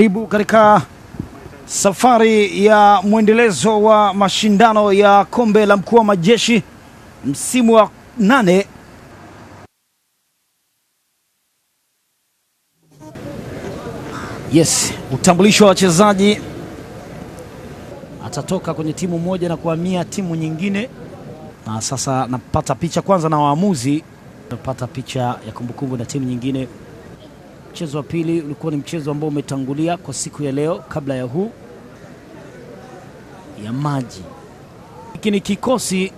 Karibu katika safari ya mwendelezo wa mashindano ya kombe la mkuu wa majeshi msimu wa 8. Yes, utambulisho wa wachezaji, atatoka kwenye timu moja na kuhamia timu nyingine. Na sasa napata picha kwanza na waamuzi, napata picha ya kumbukumbu na timu nyingine. Mchezo wa pili ulikuwa ni mchezo ambao umetangulia kwa siku ya leo kabla ya huu ya maji. Hiki ni kikosi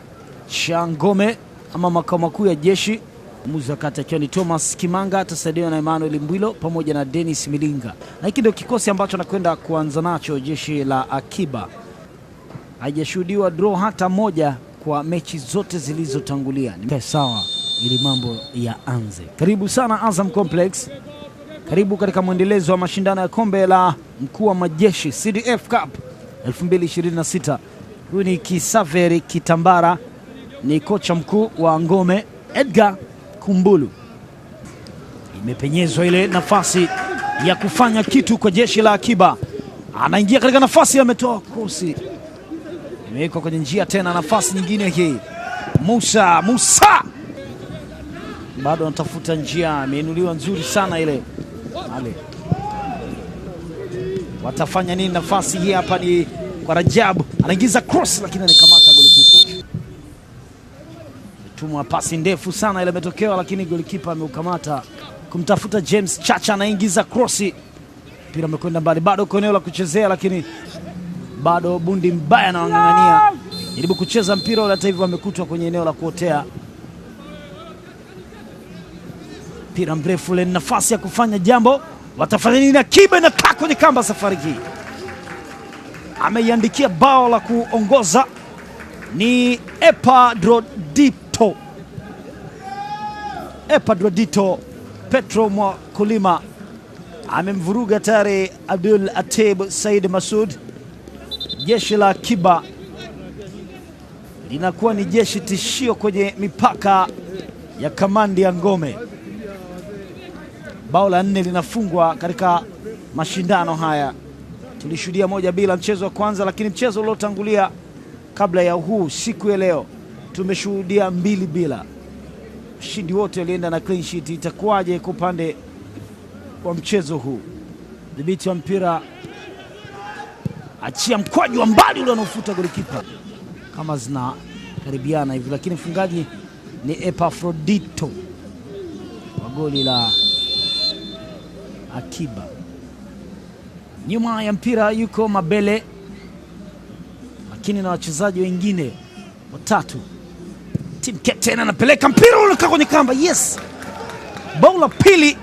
cha ngome ama makao makuu ya jeshi. Mwamuzi wakati akiwa ni Thomas Kimanga, atasaidiwa na Emmanuel Mbwilo pamoja na Dennis Milinga. Na hiki ndio kikosi ambacho nakwenda kuanza nacho jeshi la akiba. Haijashuhudiwa draw hata moja kwa mechi zote zilizotangulia. Ni sawa ili mambo ya anze. Karibu sana Azam Complex. Karibu katika mwendelezo wa mashindano ya kombe la mkuu wa majeshi CDF Cup 2026. Huyu ni Kisaveri Kitambara, ni kocha mkuu wa ngome Edgar Kumbulu. Imepenyezwa ile nafasi ya kufanya kitu kwa jeshi la akiba. Anaingia katika nafasi, ametoa krosi, imewekwa kwenye njia tena, nafasi nyingine hii. Musa bado anatafuta njia, ameinuliwa nzuri sana ile. Ale, watafanya nini? Nafasi hii hapa ni kwa Rajabu, anaingiza cross lakini anakamata golikipa. Tumwa pasi ndefu sana ile imetokewa, lakini golikipa ameukamata. Kumtafuta James Chacha, anaingiza cross, mpira umekwenda mbali, bado kwa eneo la kuchezea, lakini bado bundi mbaya anawang'ang'ania. Jaribu kucheza mpira ule, hata hivyo amekutwa kwenye eneo la kuotea. Mpira mrefu ule, nafasi ya kufanya jambo, watafanya nini? Akiba inakaa kwenye kamba safari hii, ameiandikia bao la kuongoza ni Epafrodito Petro Mwakulima, amemvuruga tayari Abdul Atib Said Masud. Jeshi la akiba linakuwa ni jeshi tishio kwenye mipaka ya kamandi ya ngome. Bao la 4 linafungwa katika mashindano haya. Tulishuhudia 1-1 mchezo wa kwanza, lakini mchezo uliotangulia kabla ya huu siku ya leo tumeshuhudia 2-2. Ushindi wote walienda na clean sheet. Itakuwaje kwa upande wa mchezo huu? Dhibiti wa mpira, achia mkwaju wa mbali ule unaofuta golikipa, kama zina karibiana hivi, lakini mfungaji ni Epafrodito wa goli la akiba. Nyuma ya mpira yuko Mabele, lakini na wachezaji wengine watatu. Team captain anapeleka mpira unakaa kwenye kamba. Yes, bao la pili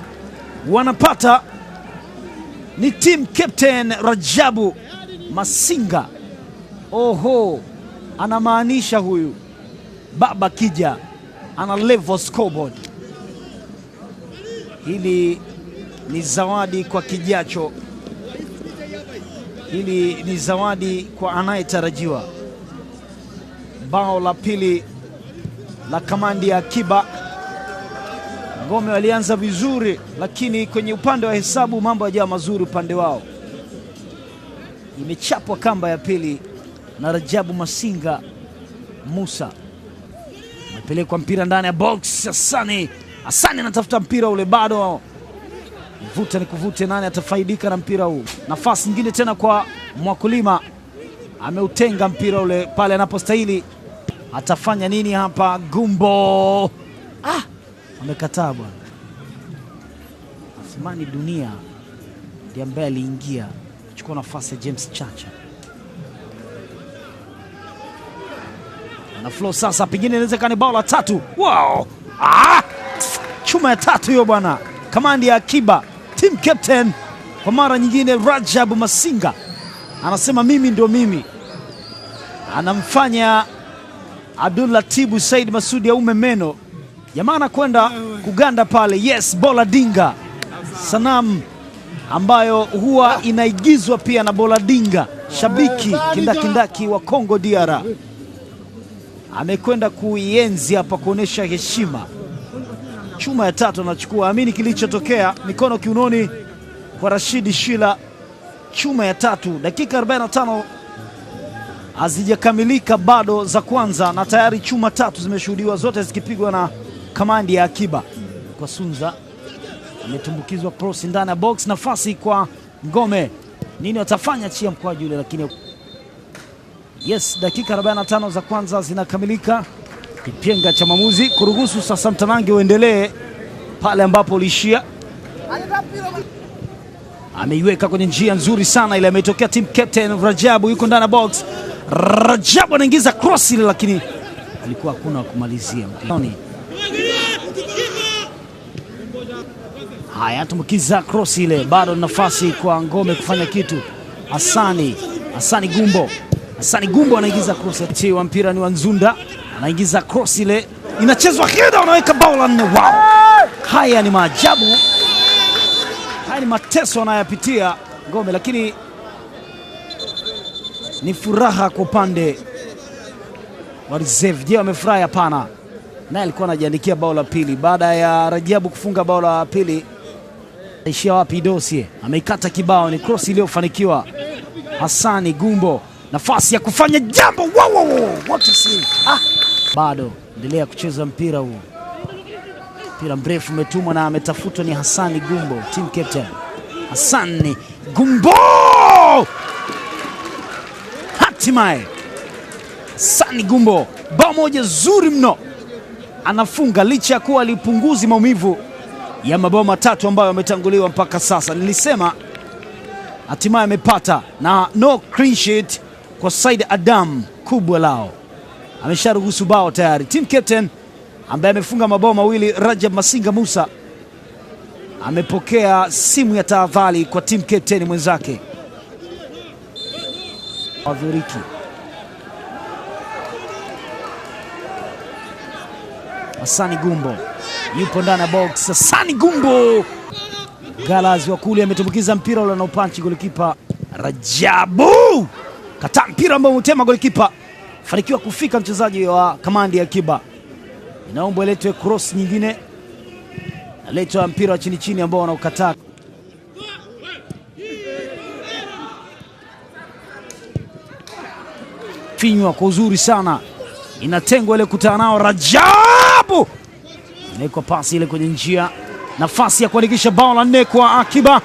wanapata ni team captain Rajabu Masinga. Oho, anamaanisha huyu baba kija ana level scoreboard. Hili ni zawadi kwa kijacho, hili ni zawadi kwa anayetarajiwa. Bao la pili la kamandi ya akiba. Ngome walianza vizuri, lakini kwenye upande wa hesabu mambo hayajawa mazuri upande wao. Imechapwa kamba ya pili na Rajabu Masinga Musa, amepelekwa mpira ndani ya box. Hasani anatafuta mpira ule, bado vuta ni kuvute, nani atafaidika na mpira huu? Nafasi nyingine tena kwa Mwakulima, ameutenga mpira ule pale anapostahili. Atafanya nini hapa? Gumbo amekataa bwana. Asmani Dunia ndiye ambaye aliingia kuchukua nafasi ya James Chacha. Na flow sasa, pengine inawezekana bao la 3. Wow! Chuma ya 3 hiyo bwana. Kamandi ya akiba, team captain kwa mara nyingine Rajabu Masinga anasema mimi ndio mimi. Anamfanya Abdul Latibu Said Masudi aume meno. Jamaa anakwenda kuganda pale. Yes, Bola Dinga, sanamu ambayo huwa inaigizwa pia na Bola Dinga, shabiki kindakindaki wa Kongo DR. Amekwenda kuienzi hapa kuonesha heshima. Chuma ya 3 anachukua. Amini kilichotokea, mikono kiunoni kwa Rashidi Shila. chuma ya tatu. Dakika 45 hazijakamilika bado za kwanza, na tayari chuma tatu zimeshuhudiwa, zote zikipigwa na Kamandi ya Akiba. Kwa Sunza ametumbukizwa cross ndani ya box, nafasi kwa Ngome. Nini watafanya chia mkwaju yule, lakini yes, dakika 45 za kwanza zinakamilika. Kipenga cha maamuzi kuruhusu sasa mtanange uendelee pale ambapo ulishia. Ameiweka kwenye njia nzuri sana ile, ametokea team captain Rajabu, yuko ndani ya box. Rajabu anaingiza cross ile, lakini alikuwa hakuna kumalizia mpira. Haya, tumbukiza cross ile, bado nafasi kwa Ngome kufanya kitu. Hasani Gumbo anaingiza cross wa mpira ni wa Nzunda, anaingiza cross ile, inachezwa heda, anaweka bao la 4. Wow, haya ni maajabu, haya ni mateso anayapitia Ngome, lakini ni furaha kwa upande wa reserve. Je, wamefurahi? Hapana, naye alikuwa anajiandikia bao la pili baada ya Rajabu kufunga bao la pili. Ishia wapi? Dosie ameikata kibao, ni cross iliyofanikiwa. Hasani Gumbo, nafasi ya kufanya jambo. Wow, what a save. Bado endelea kucheza mpira huu, mpira mrefu umetumwa na ametafutwa ni Hasani Gumbo, team captain Hasani Gumbo. Hatimaye Hasani Gumbo, bao moja zuri mno, anafunga licha ya kuwa alipunguzi maumivu ya mabao matatu ambayo yametanguliwa mpaka sasa. Nilisema hatimaye amepata, na no clean sheet kwa Said Adam kubwa lao, amesharuhusu bao tayari. Team captain ambaye amefunga mabao mawili, Rajab Masinga Musa, amepokea simu ya tahadhari kwa team captain mwenzake Adhuriki. Hasani Gumbo yupo ndani ya box. Hasani Gumbo, Galazi wa kule ametumbukiza mpira ule na upanchi golikipa Rajabu. Kata mpira ambao utema golikipa, fanikiwa kufika mchezaji wa Kamandi ya Akiba. Inaomba iletwe cross nyingine, aletwa mpira wa chini chini ambao wanaokataa. Finywa kwa uzuri sana, inatengwa ile kutana nao Rajabu, inawekwa pasi ile kwenye njia, nafasi ya kuandikisha bao la 4 kwa Akiba.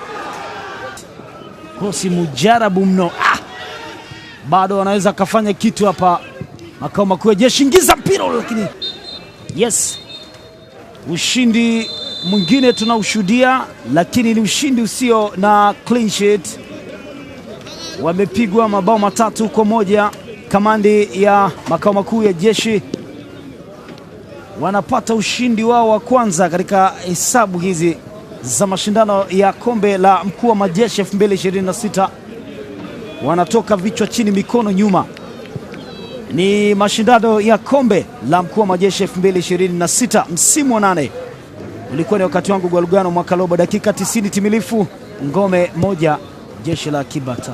Kosi mujarabu mno, bado wanaweza akafanya kitu hapa makao makuu ya jeshi. Ingiza mpira, lakini yes, ushindi mwingine tunaushuhudia, lakini ni ushindi usio na clean sheet. Wamepigwa mabao 3-1. Kamandi ya makao makuu ya jeshi wanapata ushindi wao wa kwanza katika hesabu hizi za mashindano ya kombe la mkuu wa majeshi 2026. Wanatoka vichwa chini mikono nyuma. Ni mashindano ya kombe la mkuu wa majeshi 2026 msimu wa 8. Ulikuwa ni wakati wangu Gwalugano Mwakaloba, dakika 90 timilifu. Ngome 1 jeshi la Akiba 3.